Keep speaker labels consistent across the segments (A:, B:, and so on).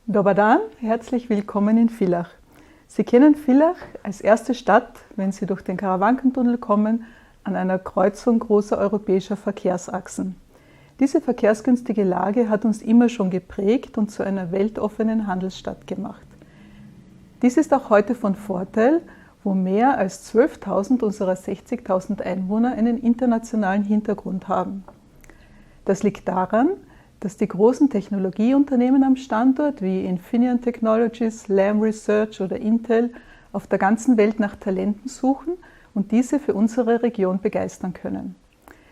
A: Dobar dan, herzlich willkommen in Villach. Sie kennen Villach als erste Stadt, wenn Sie durch den Karawankentunnel kommen, an einer Kreuzung großer europäischer Verkehrsachsen. Diese verkehrsgünstige Lage hat uns immer schon geprägt und zu einer weltoffenen Handelsstadt gemacht. Dies ist auch heute von Vorteil, wo mehr als 12.000 unserer 60.000 Einwohner einen internationalen Hintergrund haben. Das liegt daran, dass die großen Technologieunternehmen am Standort wie Infineon Technologies, Lam Research oder Intel auf der ganzen Welt nach Talenten suchen und diese für unsere Region begeistern können.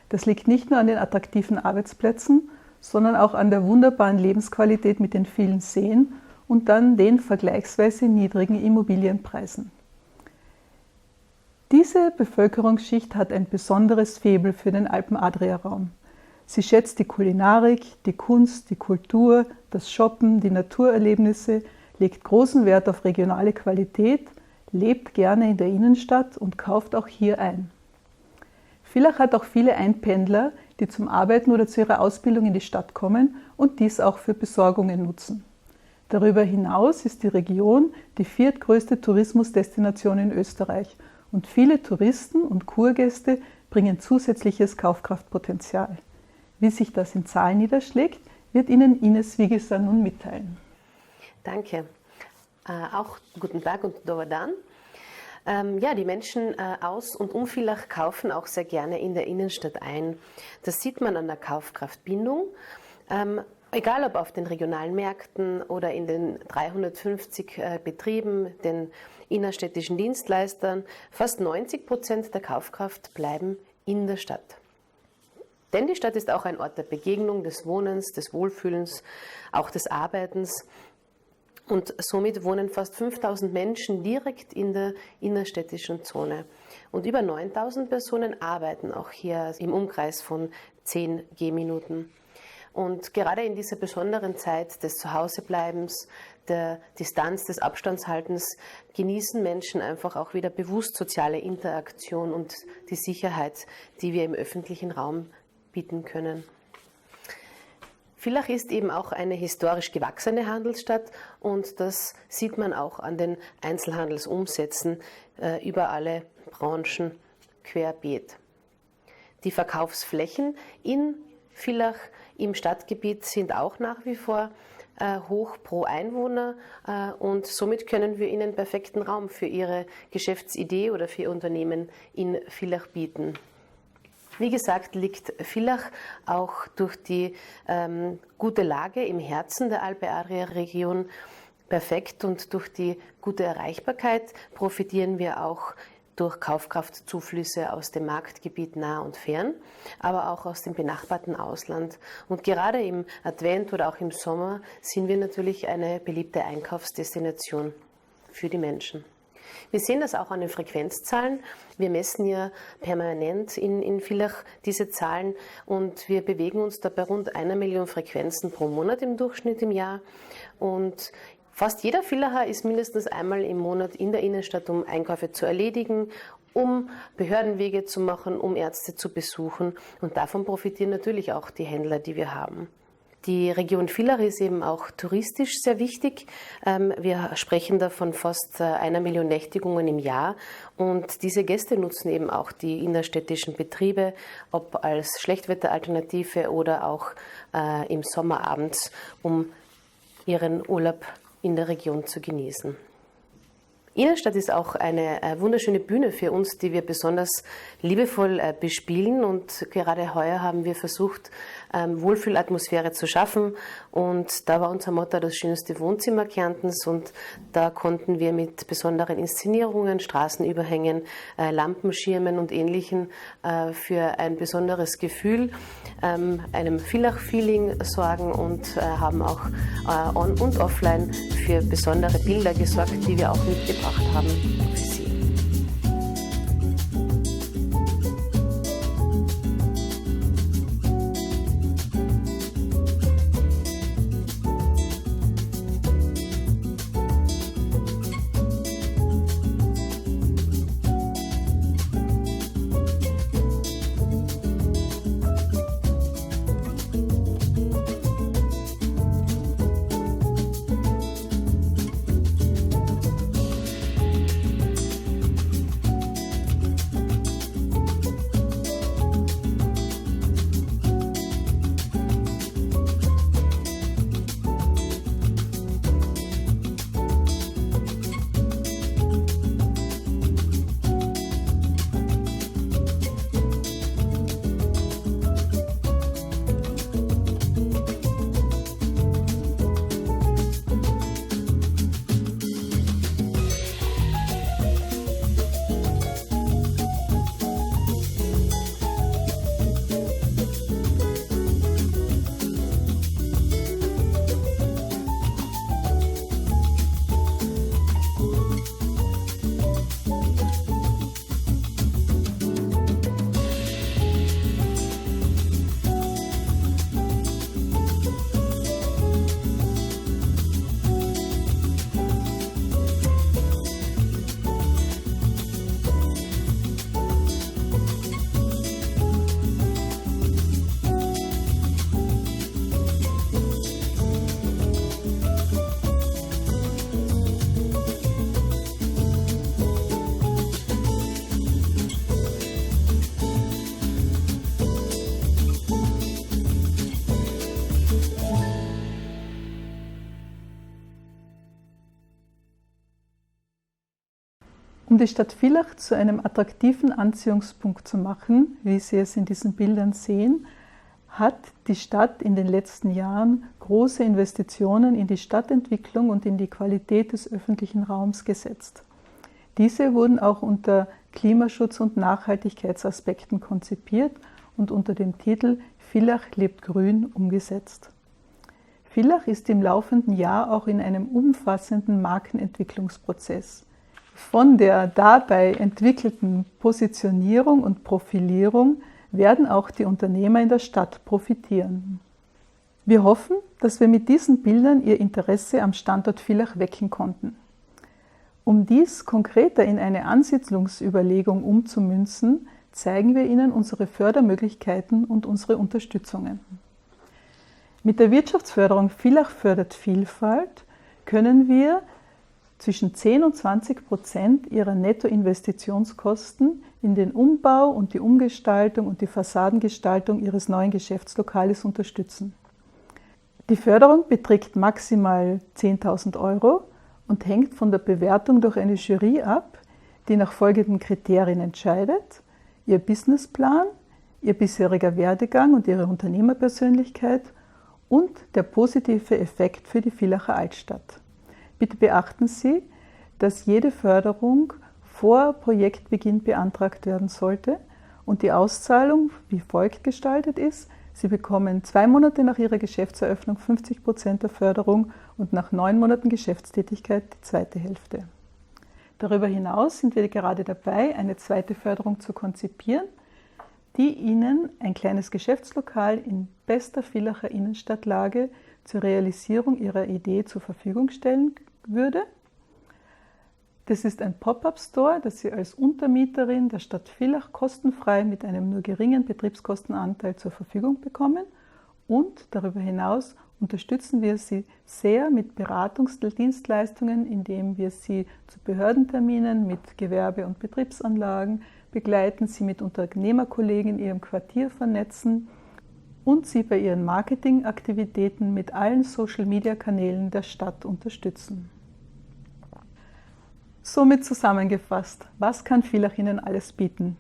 A: Das liegt nicht nur an den attraktiven Arbeitsplätzen, sondern auch an der wunderbaren Lebensqualität mit den vielen Seen und dann den vergleichsweise niedrigen Immobilienpreisen. Diese Bevölkerungsschicht hat ein besonderes Faible für den Alpen-Adria-Raum. Sie schätzt die Kulinarik, die Kunst, die Kultur, das Shoppen, die Naturerlebnisse, legt großen Wert auf regionale Qualität, lebt gerne in der Innenstadt und kauft auch hier ein. Villach hat auch viele Einpendler, die zum Arbeiten oder zu ihrer Ausbildung in die Stadt kommen und dies auch für Besorgungen nutzen. Darüber hinaus ist die Region die viertgrößte Tourismusdestination in Österreich und viele Touristen und Kurgäste bringen zusätzliches Kaufkraftpotenzial. Wie sich das in Zahlen niederschlägt, wird Ihnen Ines Wiegesser nun mitteilen.
B: Danke. Auch guten Tag und Dobar dan. Die Menschen aus und um Villach kaufen auch sehr gerne in der Innenstadt ein. Das sieht man an der Kaufkraftbindung. Egal ob auf den regionalen Märkten oder in den 350 Betrieben, den innerstädtischen Dienstleistern, fast 90% der Kaufkraft bleiben in der Stadt. Denn die Stadt ist auch ein Ort der Begegnung, des Wohnens, des Wohlfühlens, auch des Arbeitens. Und somit wohnen fast 5.000 Menschen direkt in der innerstädtischen Zone. Und über 9.000 Personen arbeiten auch hier im Umkreis von 10 Gehminuten. Und gerade in dieser besonderen Zeit des Zuhausebleibens, der Distanz, des Abstandshaltens, genießen Menschen einfach auch wieder bewusst soziale Interaktion und die Sicherheit, die wir im öffentlichen Raum bieten können. Villach ist eben auch eine historisch gewachsene Handelsstadt und das sieht man auch an den Einzelhandelsumsätzen über alle Branchen querbeet. Die Verkaufsflächen in Villach im Stadtgebiet sind auch nach wie vor hoch pro Einwohner und somit können wir Ihnen perfekten Raum für Ihre Geschäftsidee oder für Ihr Unternehmen in Villach bieten. Wie gesagt, liegt Villach auch durch die gute Lage im Herzen der Alpe-Adria-Region perfekt und durch die gute Erreichbarkeit profitieren wir auch durch Kaufkraftzuflüsse aus dem Marktgebiet nah und fern, aber auch aus dem benachbarten Ausland. Und gerade im Advent oder auch im Sommer sind wir natürlich eine beliebte Einkaufsdestination für die Menschen. Wir sehen das auch an den Frequenzzahlen. Wir messen ja permanent in Villach diese Zahlen und wir bewegen uns da bei rund 1 Million Frequenzen pro Monat im Durchschnitt im Jahr. Und fast jeder Villacher ist mindestens einmal im Monat in der Innenstadt, um Einkäufe zu erledigen, um Behördenwege zu machen, um Ärzte zu besuchen. Und davon profitieren natürlich auch die Händler, die wir haben. Die Region Villach ist eben auch touristisch sehr wichtig. Wir sprechen da von fast 1 Million Nächtigungen im Jahr und diese Gäste nutzen eben auch die innerstädtischen Betriebe, ob als Schlechtwetteralternative oder auch im Sommer abends, um ihren Urlaub in der Region zu genießen. Innenstadt ist auch eine wunderschöne Bühne für uns, die wir besonders liebevoll bespielen und gerade heuer haben wir versucht, Wohlfühlatmosphäre zu schaffen und da war unser Motto das schönste Wohnzimmer Kärntens und da konnten wir mit besonderen Inszenierungen, Straßenüberhängen, Lampenschirmen und Ähnlichem für ein besonderes Gefühl, einem Villach-Feeling sorgen und haben auch on- und offline für besondere Bilder gesorgt, die wir auch mitgebracht haben für Sie.
A: Um die Stadt Villach zu einem attraktiven Anziehungspunkt zu machen, wie Sie es in diesen Bildern sehen, hat die Stadt in den letzten Jahren große Investitionen in die Stadtentwicklung und in die Qualität des öffentlichen Raums gesetzt. Diese wurden auch unter Klimaschutz- und Nachhaltigkeitsaspekten konzipiert und unter dem Titel Villach lebt grün umgesetzt. Villach ist im laufenden Jahr auch in einem umfassenden Markenentwicklungsprozess. Von der dabei entwickelten Positionierung und Profilierung werden auch die Unternehmer in der Stadt profitieren. Wir hoffen, dass wir mit diesen Bildern Ihr Interesse am Standort Villach wecken konnten. Um dies konkreter in eine Ansiedlungsüberlegung umzumünzen, zeigen wir Ihnen unsere Fördermöglichkeiten und unsere Unterstützungen. Mit der Wirtschaftsförderung Villach fördert Vielfalt können wir zwischen 10 und 20% Ihrer Nettoinvestitionskosten in den Umbau und die Umgestaltung und die Fassadengestaltung Ihres neuen Geschäftslokales unterstützen. Die Förderung beträgt maximal 10.000 € und hängt von der Bewertung durch eine Jury ab, die nach folgenden Kriterien entscheidet: Ihr Businessplan, Ihr bisheriger Werdegang und Ihre Unternehmerpersönlichkeit und der positive Effekt für die Villacher Altstadt. Bitte beachten Sie, dass jede Förderung vor Projektbeginn beantragt werden sollte und die Auszahlung wie folgt gestaltet ist: Sie bekommen 2 Monate nach Ihrer Geschäftseröffnung 50% der Förderung und nach 9 Monaten Geschäftstätigkeit die zweite Hälfte. Darüber hinaus sind wir gerade dabei, eine zweite Förderung zu konzipieren, die Ihnen ein kleines Geschäftslokal in bester Villacher Innenstadtlage zur Realisierung Ihrer Idee zur Verfügung stellen würde. Das ist ein Pop-up-Store, das Sie als Untermieterin der Stadt Villach kostenfrei mit einem nur geringen Betriebskostenanteil zur Verfügung bekommen. Und darüber hinaus unterstützen wir Sie sehr mit Beratungsdienstleistungen, indem wir Sie zu Behördenterminen mit Gewerbe- und Betriebsanlagen begleiten, Sie mit Unternehmerkollegen in Ihrem Quartier vernetzen und Sie bei Ihren Marketingaktivitäten mit allen Social-Media-Kanälen der Stadt unterstützen. Somit zusammengefasst, was kann Villach Ihnen alles bieten?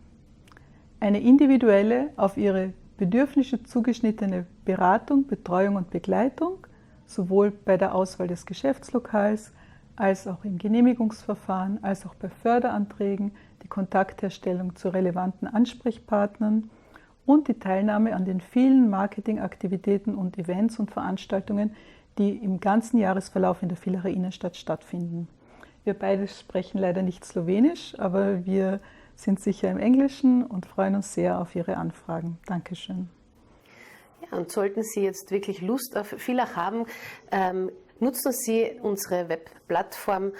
A: Eine individuelle, auf Ihre Bedürfnisse zugeschnittene Beratung, Betreuung und Begleitung, sowohl bei der Auswahl des Geschäftslokals, als auch im Genehmigungsverfahren, als auch bei Förderanträgen, die Kontaktherstellung zu relevanten Ansprechpartnern und die Teilnahme an den vielen Marketingaktivitäten und Events und Veranstaltungen, die im ganzen Jahresverlauf in der Villacher Innenstadt stattfinden. Wir beide sprechen leider nicht Slowenisch, aber wir sind sicher im Englischen und freuen uns sehr auf Ihre Anfragen. Dankeschön.
B: Ja, und sollten Sie jetzt wirklich Lust auf Villach haben, nutzen Sie unsere Webplattform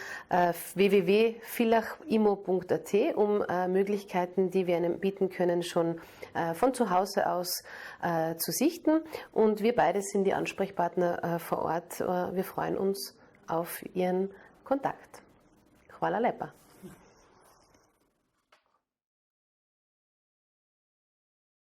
B: www.villachimo.at, um Möglichkeiten, die wir Ihnen bieten können, schon von zu Hause aus zu sichten. Und wir beide sind die Ansprechpartner vor Ort. Wir freuen uns auf Ihren Kontakt. Hvala lepa.